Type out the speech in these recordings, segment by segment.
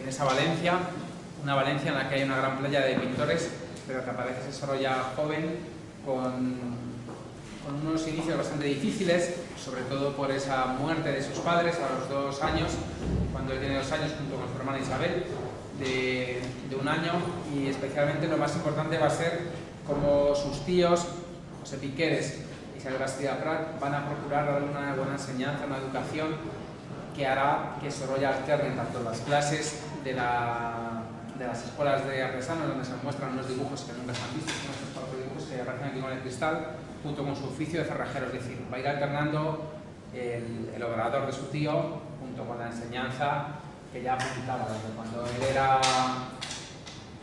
en esa Valencia, una Valencia en la que hay una gran playa de pintores, pero que aparece Sorolla joven, con unos inicios bastante difíciles, sobre todo por esa muerte de sus padres a los 2 años, cuando él tiene 2 años junto con su hermana Isabel, de 1 año, y especialmente lo más importante va a ser cómo sus tíos, José Piqueres y Isabel Bastida Prat, van a procurar darle una buena enseñanza, una educación que hará que Sorolla alterne tanto las clases de las escuelas de artesanos, donde se muestran unos dibujos que nunca se han visto, unos 4 dibujos que aparecen aquí con el cristal, junto con su oficio de cerrajero, es decir, va a ir alternando el obrador de su tío junto con la enseñanza que ya apuntaba. Desde cuando él era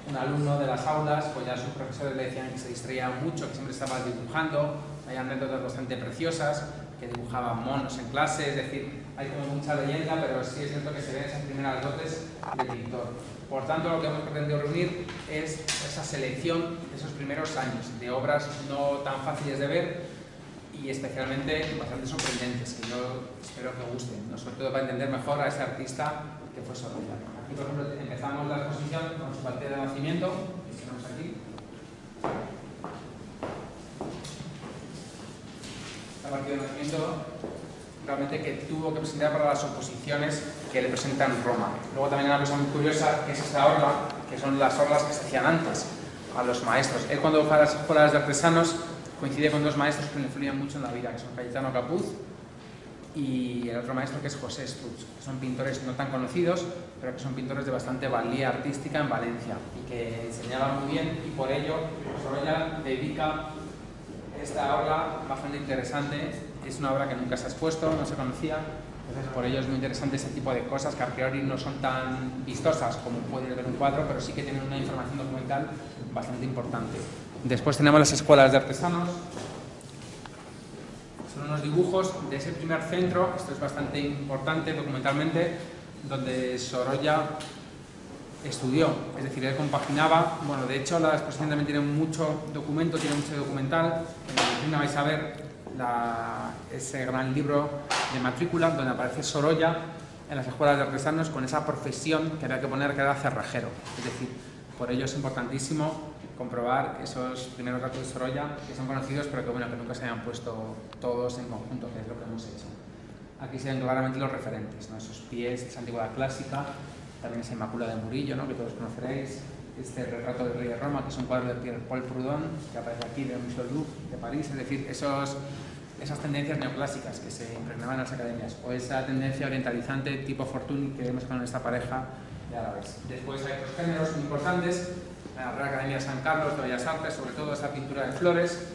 un alumno de las aulas, pues ya sus profesores le decían que se distraía mucho, que siempre estaba dibujando, hay anécdotas bastante preciosas, que dibujaba monos en clase, es decir, hay como mucha leyenda, pero sí es cierto que se ven esas primeras dotes de pintor. Por tanto, lo que hemos pretendido reunir es esa selección de esos primeros años, de obras no tan fáciles de ver y especialmente bastante sorprendentes, que yo espero que gusten, ¿no? Sobre todo para entender mejor a ese artista que fue Sorolla. Aquí, por ejemplo, empezamos la exposición con su partida de nacimiento, que tenemos aquí. La partida de nacimiento realmente que tuvo que presentar para las oposiciones que le presentan en Roma. Luego también hay una cosa muy curiosa, que es esta orla, que son las orlas que se hacían antes a los maestros. Él, cuando fue a las escuelas de artesanos, coincide con 2 maestros que le influyen mucho en la vida, que son Cayetano Capuz y el otro maestro, que es José Estruch, que son pintores no tan conocidos, pero que son pintores de bastante valía artística en Valencia y que enseñaban muy bien, y por ello Sorolla dedica esta obra bastante interesante. Es una obra que nunca se ha expuesto, no se conocía, entonces por ello es muy interesante ese tipo de cosas que a priori no son tan vistosas como puede ver un cuadro, pero sí que tienen una información documental bastante importante. Después tenemos las escuelas de artesanos. Son unos dibujos de ese primer centro, esto es bastante importante documentalmente, donde Sorolla estudió, es decir, él compaginaba, bueno, de hecho la exposición también tiene mucho documento, tiene mucho documental, en la vitrina vais a ver ese gran libro de matrícula donde aparece Sorolla en las escuelas de artesanos con esa profesión que había que poner, que era cerrajero, es decir, por ello es importantísimo comprobar esos primeros datos de Sorolla que son conocidos pero que, bueno, que nunca se hayan puesto todos en conjunto, que es lo que hemos hecho. Aquí se ven claramente los referentes, ¿no? Esos pies, esa antigüedad clásica, también esa Inmaculada de Murillo, ¿no? Que todos conoceréis, este retrato del rey de Roma, que es un cuadro de Pierre-Paul Proudhon, que aparece aquí, del Museo del Louvre de París, es decir, esas tendencias neoclásicas que se impregnaban en las academias, o esa tendencia orientalizante tipo Fortuny que vemos con esta pareja de árabes. Después hay otros géneros muy importantes, la Real Academia de San Carlos de Bellas Artes, sobre todo esa pintura de flores,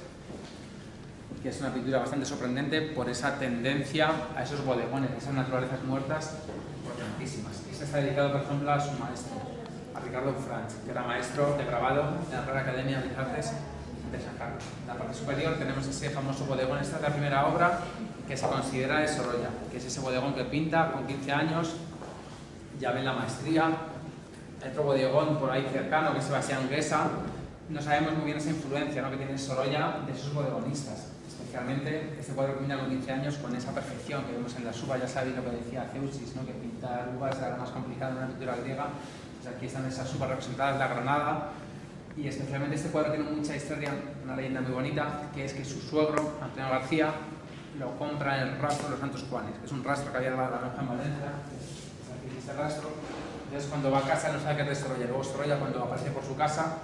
que es una pintura bastante sorprendente por esa tendencia a esos bodegones, esas naturalezas muertas importantísimas. Este está dedicado, por ejemplo, a su maestro, a Ricardo Franch, que era maestro de grabado en la Real Academia de Artes de San Carlos. En la parte superior tenemos ese famoso bodegón, esta es la primera obra que se considera de Sorolla, que es ese bodegón que pinta con 15 años, ya ven la maestría. Otro bodegón por ahí cercano, que es Sebastián Guesa, no sabemos muy bien esa influencia, ¿no?, que tiene Sorolla de esos bodegonistas, especialmente este cuadro que pinta con 15 años con esa perfección que vemos en las uvas. Ya sabéis lo que decía Ceusis, ¿no?, que pintar uvas era lo más complicado en una pintura griega. Pues aquí están esas uvas representadas, la granada, y especialmente este cuadro tiene mucha historia, una leyenda muy bonita, que es que su suegro, Antonio García, lo compra en el rastro de los Santos Juanes, que es un rastro que había en la granja en Valencia. Aquí este rastro. Entonces, cuando va a casa no sabe que es de Sorolla. Luego Sorolla, cuando aparece por su casa,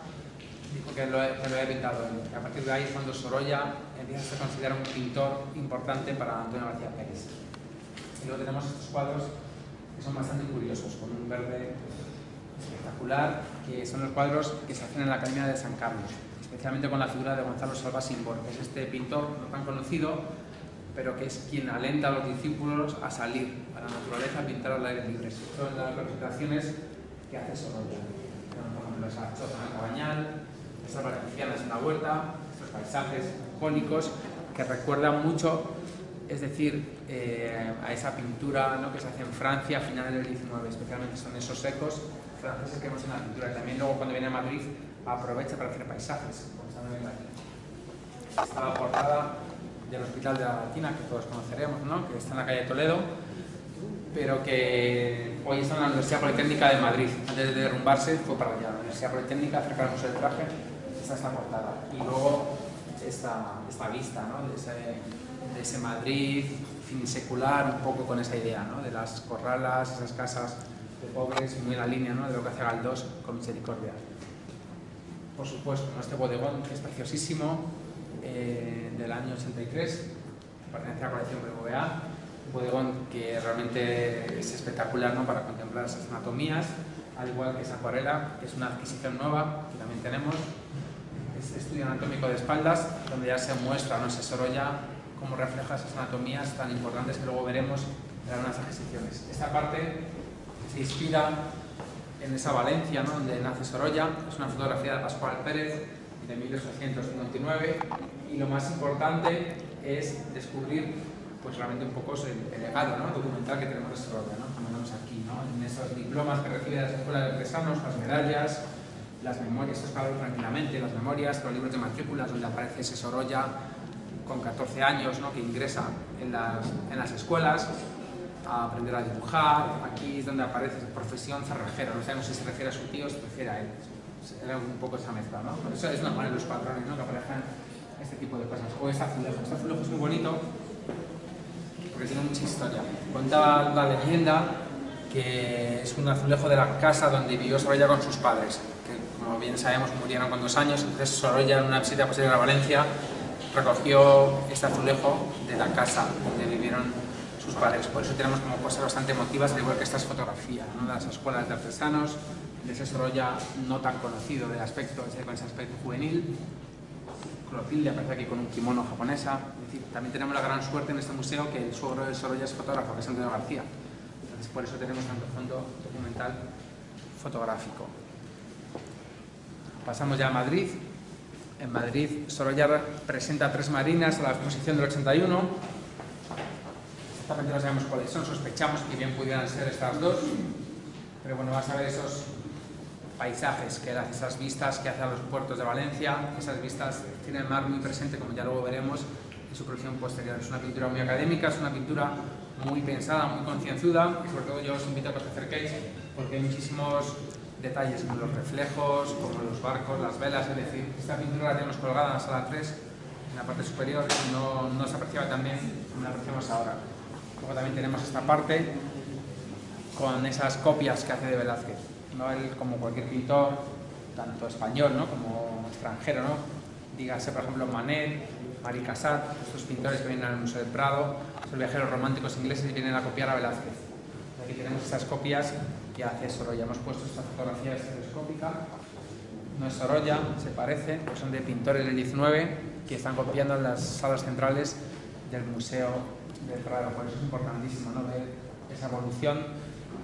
dijo que lo había pintado él. Y a partir de ahí es cuando Sorolla empieza a ser considerado un pintor importante para Antonio García Pérez. Y luego tenemos estos cuadros que son bastante curiosos, con un verde espectacular, que son los cuadros que se hacen en la Academia de San Carlos, especialmente con la figura de Gonzalo Salva Simbor, que es este pintor no tan conocido, pero que es quien alenta a los discípulos a salir a la naturaleza, a pintar al aire libre. Son las representaciones que hace Sorolla. Por ejemplo, esa choza en el cabañal, esas valencianas en la huerta, estos paisajes bucólicos que recuerdan mucho, es decir, a esa pintura, ¿no?, que se hace en Francia a finales del XIX, especialmente son esos ecos franceses que vemos en la pintura. Y también luego, cuando viene a Madrid, aprovecha para hacer paisajes, como están viendo aquí. Esta es la portada del Hospital de la Latina, que todos conoceremos, ¿no?, que está en la calle Toledo, pero que hoy está en la Universidad Politécnica de Madrid. Antes de derrumbarse fue para allá, la Universidad Politécnica, cerca del Museo del Traje. Esta es la portada. Y luego esta vista, ¿no? de ese Madrid finisecular, un poco con esa idea, ¿no? De las corralas, esas casas de pobres, muy en la línea, ¿no? De lo que hace Galdós con Misericordia. Por supuesto, este bodegón, que es preciosísimo, del año 83, pertenece a la colección BBVA, un bodegón que realmente es espectacular, ¿no? Para contemplar esas anatomías, al igual que esa acuarela, que es una adquisición nueva, que también tenemos. Este estudio anatómico de espaldas, donde ya se muestra, ¿no? Se Sorolla cómo refleja esas anatomías tan importantes que luego veremos en algunas adquisiciones. Esta parte se inspira en esa Valencia, ¿no? Donde nace Sorolla. Es una fotografía de Pascual Pérez de 1859, y lo más importante es descubrir pues realmente un poco el legado, ¿no? Documental que tenemos de Sorolla, ¿no? Como vemos aquí, ¿no? En esos diplomas que recibe de las escuelas de artesanos, las medallas, las memorias, esto es para ver tranquilamente, las memorias, los libros de matrículas donde aparece ese Sorolla con 14 años, ¿no? Que ingresa en las escuelas a aprender a dibujar. Aquí es donde aparece profesión cerrajero, no sabemos si se refiere a su tío o se refiere a él. Era un poco esa mezcla, ¿no? Por eso es normal en los patrones, ¿no? Que aparezcan este tipo de cosas. O este azulejo es muy bonito porque tiene mucha historia. Cuenta la leyenda que es un azulejo de la casa donde vivió Sorolla con sus padres, que como bien sabemos murieron con 2 años. Entonces Sorolla, en una visita posterior a Valencia, recogió este azulejo de la casa donde vivieron sus padres. Por eso tenemos como cosas bastante emotivas, al igual que estas fotografías, ¿no? De las escuelas de artesanos, de ese Sorolla no tan conocido de aspecto, con ese aspecto juvenil. Clotilde aparece aquí con un kimono japonesa. Es decir, también tenemos la gran suerte en este museo que el suegro de Sorolla es fotógrafo, que es Antonio García. Entonces, por eso tenemos tanto fondo documental fotográfico. Pasamos ya a Madrid. En Madrid, Sorolla presenta 3 marinas a la exposición del 81. Exactamente no sabemos cuáles son, sospechamos que bien pudieran ser estas 2. Pero bueno, vas a ver esos paisajes que hace, esas vistas que hace a los puertos de Valencia. Esas vistas tienen el mar muy presente, como ya luego veremos en su producción posterior. Es una pintura muy académica, es una pintura muy pensada, muy concienzuda, y sobre todo yo os invito a que os acerquéis porque hay muchísimos detalles, como los reflejos, como los barcos, las velas. Es decir, esta pintura la tenemos colgada en la sala 3, en la parte superior, y no se apreciaba tan bien como la apreciamos ahora. Luego también tenemos esta parte con esas copias que hace de Velázquez, ¿no? Él, como cualquier pintor, tanto español, ¿no? Como extranjero, ¿no? Dígase, por ejemplo, Manet, Marie Cassatt, estos pintores que vienen al Museo del Prado, estos viajeros románticos ingleses y vienen a copiar a Velázquez. Aquí tenemos estas copias que hace Sorolla. Hemos puesto esta fotografía estereoscópica. No es Sorolla, se parece, pues son de pintores del 19 que están copiando en las salas centrales del Museo del Prado. Por eso es importantísimo, ¿no? Ver esa evolución,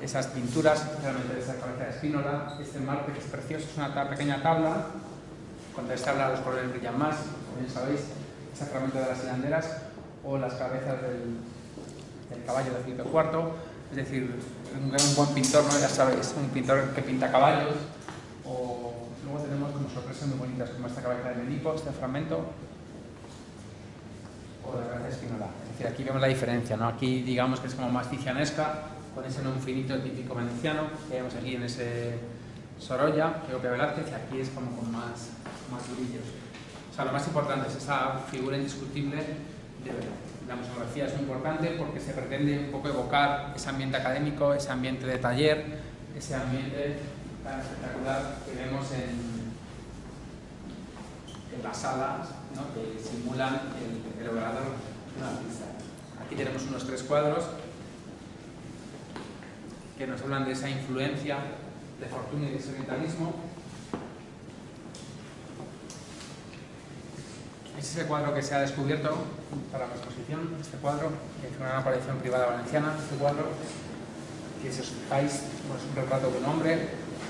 esas pinturas, realmente de esa cabeza de Spínola. Este Marte, que es precioso, es una pequeña tabla. Cuando esta tabla los colores brillan más, como bien sabéis, ese fragmento de las hilanderas o las cabezas del caballo de Felipe IV. Es decir, un buen pintor, ¿no? Ya sabéis, un pintor que pinta caballos. O luego tenemos como sorpresas muy bonitas, como esta cabeza de Menipo, este fragmento, o la cabeza de Spínola. Es decir, aquí vemos la diferencia, ¿no? Aquí digamos que es como más ticianesca, con ese no finito típico veneciano que vemos aquí en ese Sorolla, que copia Velázquez, y aquí es como con más brillos. O sea, lo más importante es esa figura indiscutible de Velázquez. La museografía es muy importante porque se pretende un poco evocar ese ambiente académico, ese ambiente de taller, ese ambiente tan espectacular que vemos en las salas, ¿no? Que simulan el obrador de una artista. Aquí tenemos unos 3 cuadros que nos hablan de esa influencia de Fortuny y de ese orientalismo. Es ese cuadro que se ha descubierto para la exposición, este cuadro, que es una colección privada valenciana, este cuadro, que si os fijáis, es un retrato de un hombre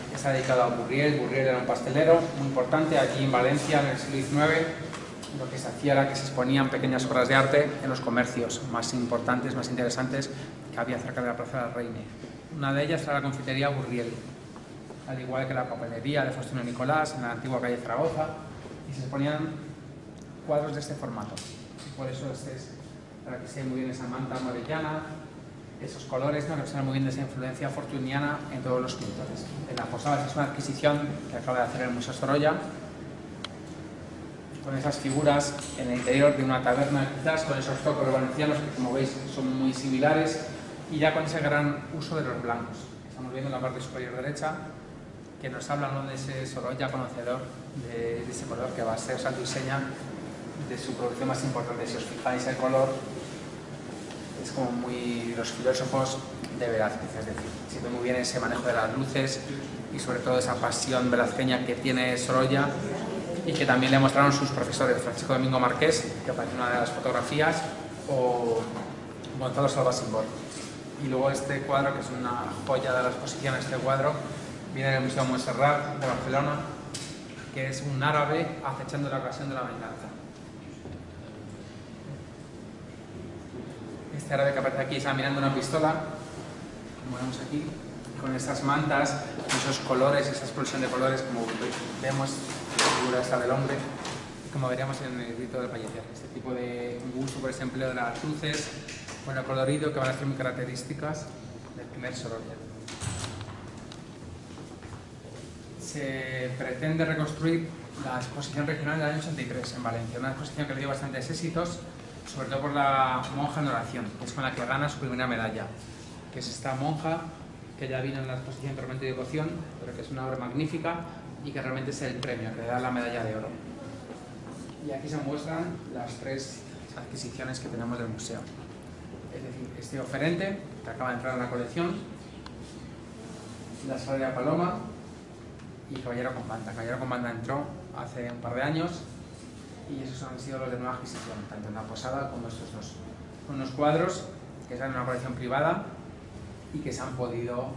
que está dedicado a Burriel. Burriel era un pastelero muy importante aquí en Valencia en el siglo XIX. Lo que se hacía era que se exponían pequeñas obras de arte en los comercios más importantes, más interesantes que había cerca de la Plaza del Reine. Una de ellas era la confitería Burriel, al igual que la papelería de Faustino Nicolás en la antigua calle Zaragoza, y se exponían cuadros de este formato. Y por eso este es, para que se vea muy bien esa manta morellana, esos colores, ¿no?, que representan muy bien esa influencia fortuniana en todos los pintores. En la posada es una adquisición que acaba de hacer el Museo Sorolla, con esas figuras en el interior de una taberna, quizás con esos tocos valencianos que, como veis, son muy similares, y ya con ese gran uso de los blancos. Estamos viendo en la parte superior derecha que nos habla, ¿no?, de ese Sorolla conocedor de ese color que va a ser santo y seña de su producción más importante. Si os fijáis, el color es como muy los filósofos de Velázquez, es decir, siente muy bien ese manejo de las luces y sobre todo esa pasión velazqueña que tiene Sorolla y que también le mostraron sus profesores, Francisco Domingo Marqués, que aparece en una de las fotografías, o Gonzalo Salvasimbor. Y luego este cuadro, que es una joya de la exposición, este cuadro viene del Museo Montserrat de Barcelona, que es un árabe acechando la ocasión de la venganza. Este árabe que aparece aquí está mirando una pistola, como vemos aquí, con estas mantas, esos colores, esa explosión de colores, como vemos la figura esta del hombre, como veríamos en el grito del Palleter. Este tipo de uso por ese empleo de las luces, con el colorido, que van a ser muy características del primer Sorolla. Se pretende reconstruir la exposición regional del año 83 en Valencia, una exposición que le dio bastantes éxitos, sobre todo por la monja en oración, que es con la que gana su primera medalla, que es esta monja que ya vino en la exposición Tormento y Devoción, pero que es una obra magnífica y que realmente es el premio que le da la medalla de oro. Y aquí se muestran las tres adquisiciones que tenemos del museo. Es decir, este oferente, que acaba de entrar en la colección, la Sagrada Paloma y Caballero con Banda. Caballero con Banda entró hace un par de años y esos han sido los de nueva adquisición, tanto en la posada como estos dos. Son unos cuadros que están en una colección privada y que se han podido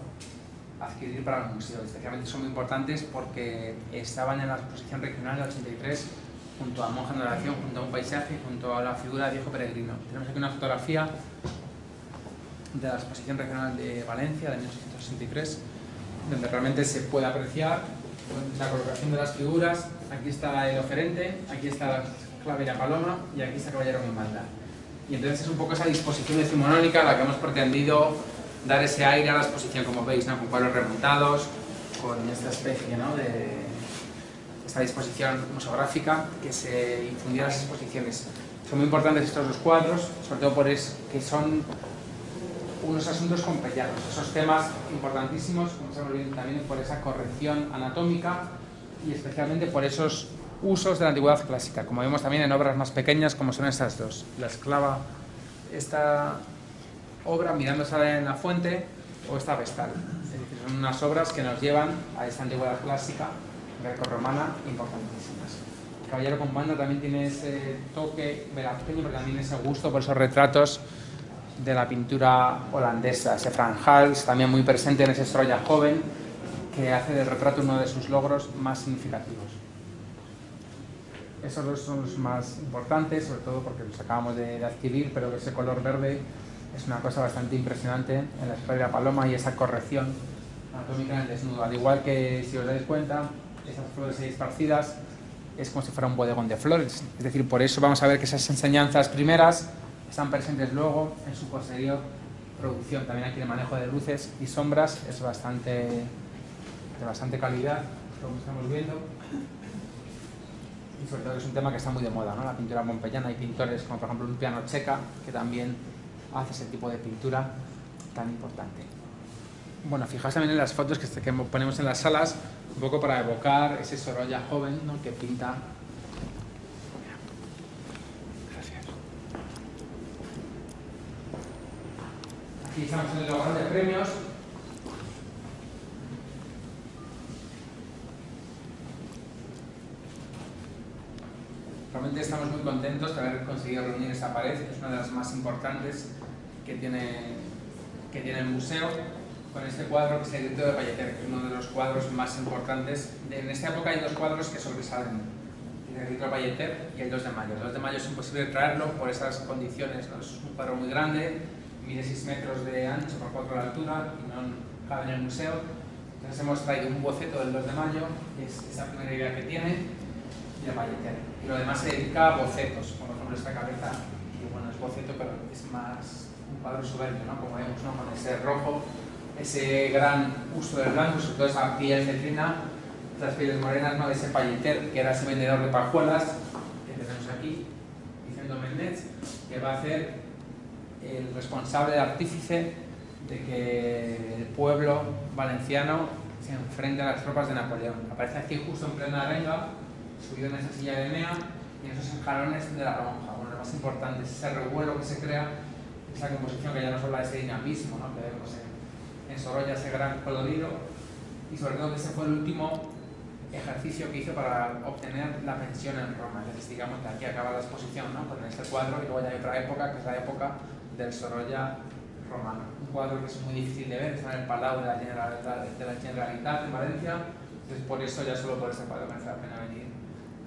adquirir para el museo. Especialmente son muy importantes porque estaban en la exposición regional del 83 junto a Monja en oración, junto a un paisaje, junto a la figura de Viejo Peregrino. Tenemos aquí una fotografía de la exposición regional de Valencia de 1863, donde realmente se puede apreciar la colocación de las figuras. Aquí está el oferente, aquí está la clave y la paloma y aquí está Caballero con Banda. Y entonces es un poco esa disposición decimonónica la que hemos pretendido dar ese aire a la exposición, como veis, ¿no?, con cuadros remontados, con esta especie, ¿no?, de esta disposición museográfica que se infundió en las exposiciones. Son muy importantes estos dos cuadros, sobre todo por que son unos asuntos compellados, esos temas importantísimos, como estamos viendo también, por esa corrección anatómica y especialmente por esos usos de la antigüedad clásica, como vemos también en obras más pequeñas como son estas dos. La esclava, esta obra mirándose en la fuente, o esta vestal. Es decir, son unas obras que nos llevan a esta antigüedad clásica grecorromana importantísimas. Caballero con Banda también tiene ese toque velazqueño, pero también ese gusto por esos retratos de la pintura holandesa, ese Frans Hals, también muy presente en ese Sorolla joven, que hace del retrato uno de sus logros más significativos. Esos dos son los más importantes, sobre todo porque los acabamos de adquirir, pero ese color verde es una cosa bastante impresionante en la escalera Paloma y esa corrección anatómica en el desnudo. Al igual que, si os dais cuenta, esas flores ahí esparcidas es como si fuera un bodegón de flores. Es decir, por eso vamos a ver que esas enseñanzas primeras están presentes luego en su posterior producción. También aquí el manejo de luces y sombras es de bastante calidad, como estamos viendo. Y sobre todo es un tema que está muy de moda, ¿no?, la pintura pompeyana. Hay pintores como por ejemplo Lupiano Checa, que también hace ese tipo de pintura tan importante. Bueno, fijaos también en las fotos que ponemos en las salas, un poco para evocar ese Sorolla joven, ¿no?, que pinta. Gracias. Aquí estamos en el lugar de premios. Realmente estamos muy contentos de haber conseguido reunir esta pared, que es una de las más importantes que tiene el museo, con este cuadro que es el grito de Palleter, que es uno de los cuadros más importantes. En esta época hay dos cuadros que sobresalen, el grito de Palleter y el 2 de mayo. El 2 de mayo es imposible traerlo por esas condiciones, ¿no? Es un cuadro muy grande, mide 6 metros de ancho por 4 de altura y no cabe en el museo. Entonces hemos traído un boceto del 2 de mayo, que es esa primera idea que tiene, y el Palleter. Y lo demás se dedica a bocetos, como por ejemplo esta cabeza, que bueno, es boceto, pero es más un cuadro soberbio, ¿no? Como vemos, ¿no? Con ese rojo, ese gran uso del blanco, sobre todo esa piel cetrina, las pieles morenas, ¿no? De ese payeter, que era ese vendedor de pajuelas, que tenemos aquí, Vicente Méndez, que va a ser el responsable, el artífice de que el pueblo valenciano se enfrente a las tropas de Napoleón. Aparece aquí justo en plena arenga, subido en esa silla de Enea, y en esos escalones de la lonja. Bueno, lo más importante es ese revuelo que se crea, esa composición que ya nos habla de ese dinamismo, ¿no? Que vemos en Sorolla, ese gran colorido, y sobre todo que ese fue el último ejercicio que hizo para obtener la pensión en Roma. Entonces, digamos que aquí acaba la exposición, ¿no? Con este cuadro, y luego ya hay otra época, que es la época del Sorolla romano. Un cuadro que es muy difícil de ver, está en el Palau de la Generalitat en Valencia, entonces por eso, ya solo por ese cuadro merece la pena venir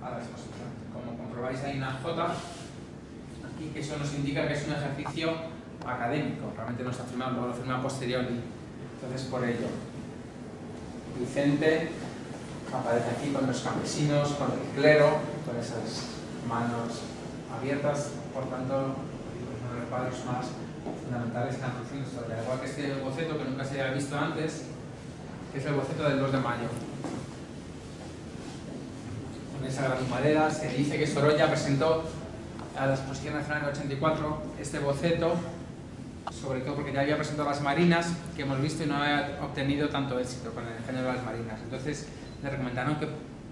a la exposición. Como comprobáis, hay una J aquí, que eso nos indica que es un ejercicio académico, realmente no está firmado, luego lo firma posteriori. Entonces, por ello, Vicente aparece aquí con los campesinos, con el clero, con esas manos abiertas, por tanto, uno de los cuadros más fundamentales que han producido en historia. Igual que este boceto que nunca se había visto antes, que es el boceto del 2 de mayo. Con esa gran humareda, se dice que Sorolla presentó a la Exposición Nacional del 84 este boceto, sobre todo porque ya había presentado las marinas, que hemos visto, y no había obtenido tanto éxito con el género de las marinas. Entonces le recomendaron que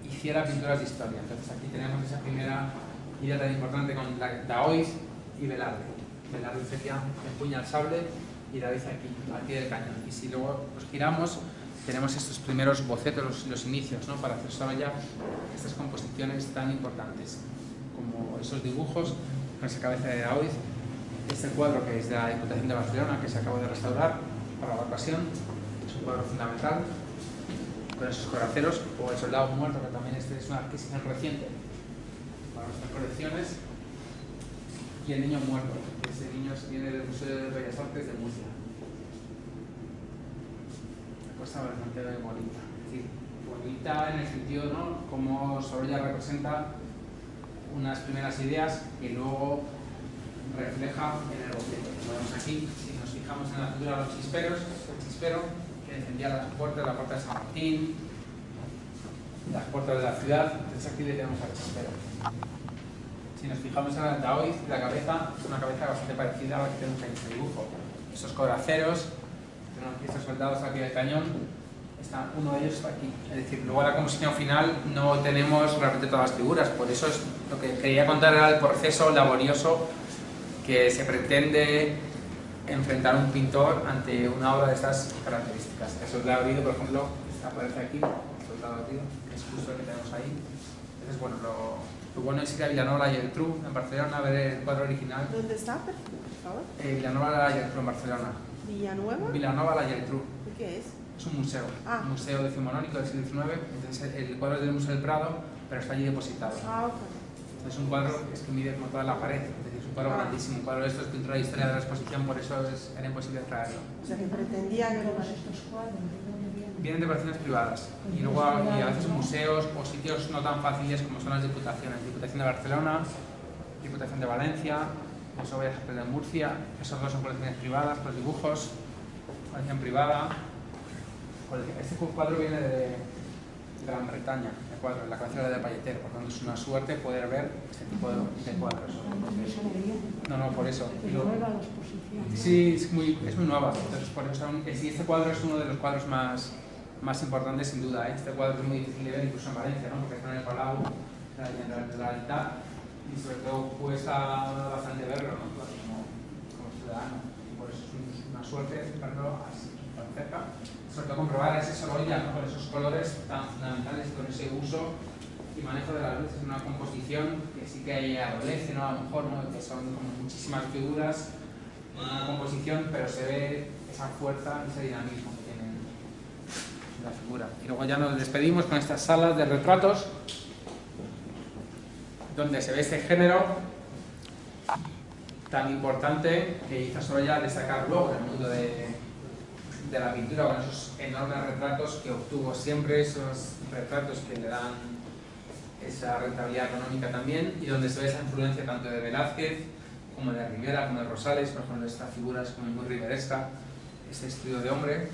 hiciera pinturas de historia. Entonces aquí tenemos esa primera idea tan importante con Daoiz y Velarde. Velarde sería empuña el sable y Daoiz aquí, al pie del cañón. Y si luego los giramos, tenemos estos primeros bocetos, los inicios, ¿no? Para hacer Sorolla estas composiciones tan importantes, como esos dibujos con esa cabeza de Daoiz. Este cuadro, que es de la Diputación de Barcelona, que se acabó de restaurar para la ocasión, es un cuadro fundamental, con esos coraceros, o el soldado muerto, que también es una adquisición reciente para nuestras colecciones, y el niño muerto, que ese niño viene del Museo de Bellas Artes de Murcia. Una cosa bastante bonita, es decir, bonita en el sentido, ¿no?, como Sorolla representa unas primeras ideas que luego refleja en el boceto. Como vemos aquí, si nos fijamos en la figura de los chisperos, el chispero que defendía las puertas, la puerta de San Martín, las puertas de la ciudad, entonces aquí le tenemos al chispero. Si nos fijamos en el Daoiz, la cabeza es una cabeza bastante parecida a la que tenemos en este dibujo. Esos coraceros, tenemos aquí estos soldados al pie del cañón, uno de ellos está aquí. Es decir, luego en la composición final no tenemos realmente todas las figuras, por eso es lo que quería contar, era el proceso laborioso que se pretende enfrentar un pintor ante una obra de estas características. El soldado herido, por ejemplo, aparece aquí, el soldado herido, que es justo el que tenemos ahí. Entonces, bueno, lo bueno es ir a Vilanova y Geltrú, en Barcelona, a ver el cuadro original. ¿Dónde está, por favor? Vilanova y Geltrú, en Barcelona. ¿Villanueva? Vilanova y Geltrú. ¿Qué es? Es un museo, un museo decimonónico del siglo XIX. Entonces, el cuadro es del Museo del Prado, pero está allí depositado. Ok. Es un cuadro que mide como toda la pared. Un cuadro grandísimo, un cuadro de estos dentro de la historia de la exposición, por eso era imposible traerlo. O sea, que pretendía que todos estos cuadros, ¿de dónde vienen? Vienen de colecciones privadas y luego y a veces museos o sitios no tan fáciles como son las diputaciones. Diputación de Barcelona, Diputación de Valencia, Museo Bellas Artes de Murcia, esos dos son colecciones privadas, los dibujos, colección privada. Este cuadro viene de Gran Bretaña, el cuadro, la colección de Payeter, por tanto es una suerte poder ver este tipo de cuadros. No, por eso. Es nueva la exposición. Sí, es muy nueva, entonces por eso sí, este cuadro es uno de los cuadros más importantes sin duda. Este cuadro es muy difícil de ver incluso en Valencia, ¿no? Porque está en el Palau de la Generalitat y sobre todo cuesta bastante verlo, ¿no? Como ciudadano, y por eso es una suerte verlo así, tan cerca. Sobre todo comprobar ese Sorolla, ¿no? Con esos colores tan fundamentales, con ese uso y manejo de las luces, una composición que sí que adolece, ¿no? A lo mejor, ¿no? Que son como muchísimas figuras en una composición, pero se ve esa fuerza y ese dinamismo que tiene la figura. Y luego ya nos despedimos con estas salas de retratos donde se ve este género tan importante que hizo Sorolla destacar luego en el mundo de la pintura, con esos enormes retratos que obtuvo siempre, esos retratos que le dan esa rentabilidad económica también, y donde se ve esa influencia tanto de Velázquez como de Rivera, como de Rosales, por ejemplo, esta figura es como muy riveresca, este estilo de hombre,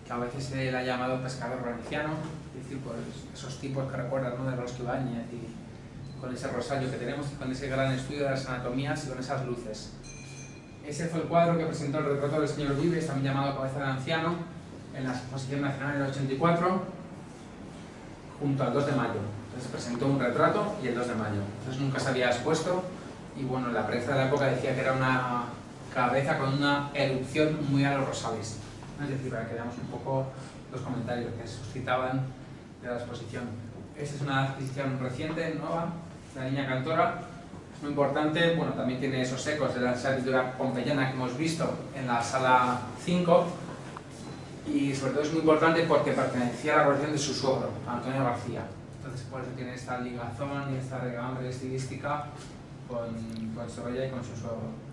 que a veces se le ha llamado pescador valenciano, es decir, pues esos tipos que recuerdan, ¿no?, de Rosco Ibáñez, y con ese rosario que tenemos, y con ese gran estudio de las anatomías y con esas luces. Ese fue el cuadro que presentó el retrato del señor Vives, también llamado Cabeza de Anciano, en la Exposición Nacional del 84, junto al 2 de mayo. Entonces presentó un retrato y el 2 de mayo. Entonces nunca se había expuesto, y bueno, la prensa de la época decía que era una cabeza con una erupción muy a los Rosales. Es decir, para que veamos un poco los comentarios que suscitaban de la exposición. Esta es una adquisición reciente, nueva, de la Niña Cantora. Es muy importante, bueno, también tiene esos ecos de la pintura pompeyana que hemos visto en la sala 5, y sobre todo es muy importante porque pertenecía a la colección de su suegro, Antonio García. Entonces por eso tiene esta ligazón y esta regambre estilística con Sorolla y con su suegro.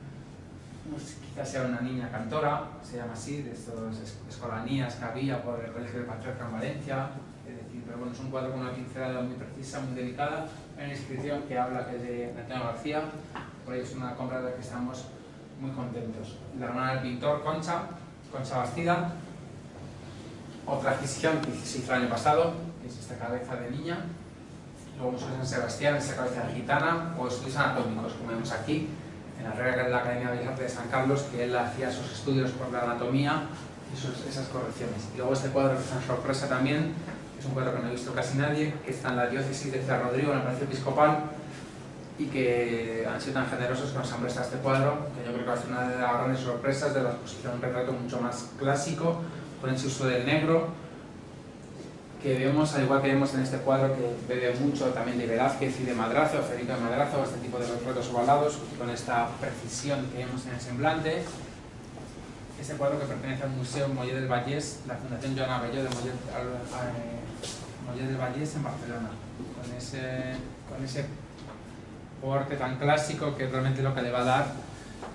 Pues quizás sea una niña cantora, se llama así, de estas escolanías que había por el Colegio de Patriarca en Valencia, es decir, pero bueno, es un cuadro con una pincelada muy precisa, muy delicada. Hay una inscripción que habla que es de Antonio García, por ello es una compra de la que estamos muy contentos. La hermana del pintor, Concha Bastida. Otra adquisición que se hizo el año pasado, que es esta cabeza de niña. Luego Museo de San Sebastián, esta cabeza de gitana, o estudios anatómicos, como vemos aquí, en la regla de la Academia de Bellas Artes de San Carlos, que él hacía sus estudios por la anatomía y esas correcciones. Y luego este cuadro que es una sorpresa también, es un cuadro que no he visto casi nadie, que está en la diócesis de Ciudad Rodrigo, en el Palacio Episcopal, y que han sido tan generosos que nos han prestado este cuadro, que yo creo que va a ser una de las grandes sorpresas de la exposición, un retrato mucho más clásico, con ese uso del negro, que vemos, al igual que vemos en este cuadro, que bebe mucho también de Velázquez y de Madrazo, Federico de Madrazo, este tipo de retratos ovalados, con esta precisión que vemos en el semblante. Este cuadro que pertenece al Museo Mollet del Vallès, la Fundación Joan Abelló de Mollet del Vallès en Barcelona, con ese porte tan clásico que es realmente lo que le va a dar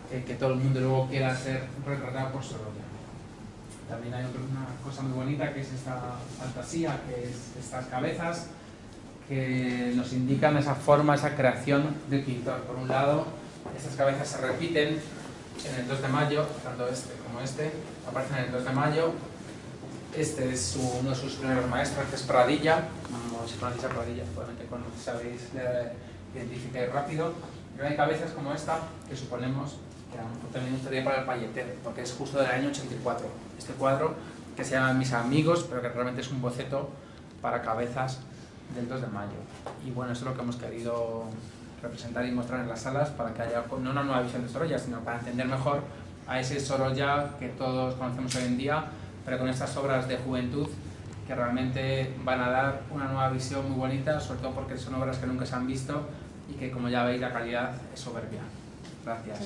que todo el mundo luego quiera ser retratado por Sorolla. También hay una cosa muy bonita que es esta fantasía, que es estas cabezas que nos indican esa forma, esa creación del pintor. Por un lado, estas cabezas se repiten en el 2 de mayo, tanto este como este, aparecen en el 2 de mayo. Este es uno de sus primeros maestros, que es Pradilla. No si conocéis a Pradilla, probablemente sabéis, identificáis rápido. Pero hay cabezas como esta que suponemos que a lo mejor también gustaría para el Palleter, porque es justo del año 84. Este cuadro, que se llama Mis amigos, pero que realmente es un boceto para cabezas del 2 de mayo. Y bueno, eso es lo que hemos querido representar y mostrar en las salas para que haya no una nueva visión de Sorolla, sino para entender mejor a ese Sorolla que todos conocemos hoy en día, pero con estas obras de juventud que realmente van a dar una nueva visión muy bonita, sobre todo porque son obras que nunca se han visto y que, como ya veis, la calidad es soberbia. Gracias.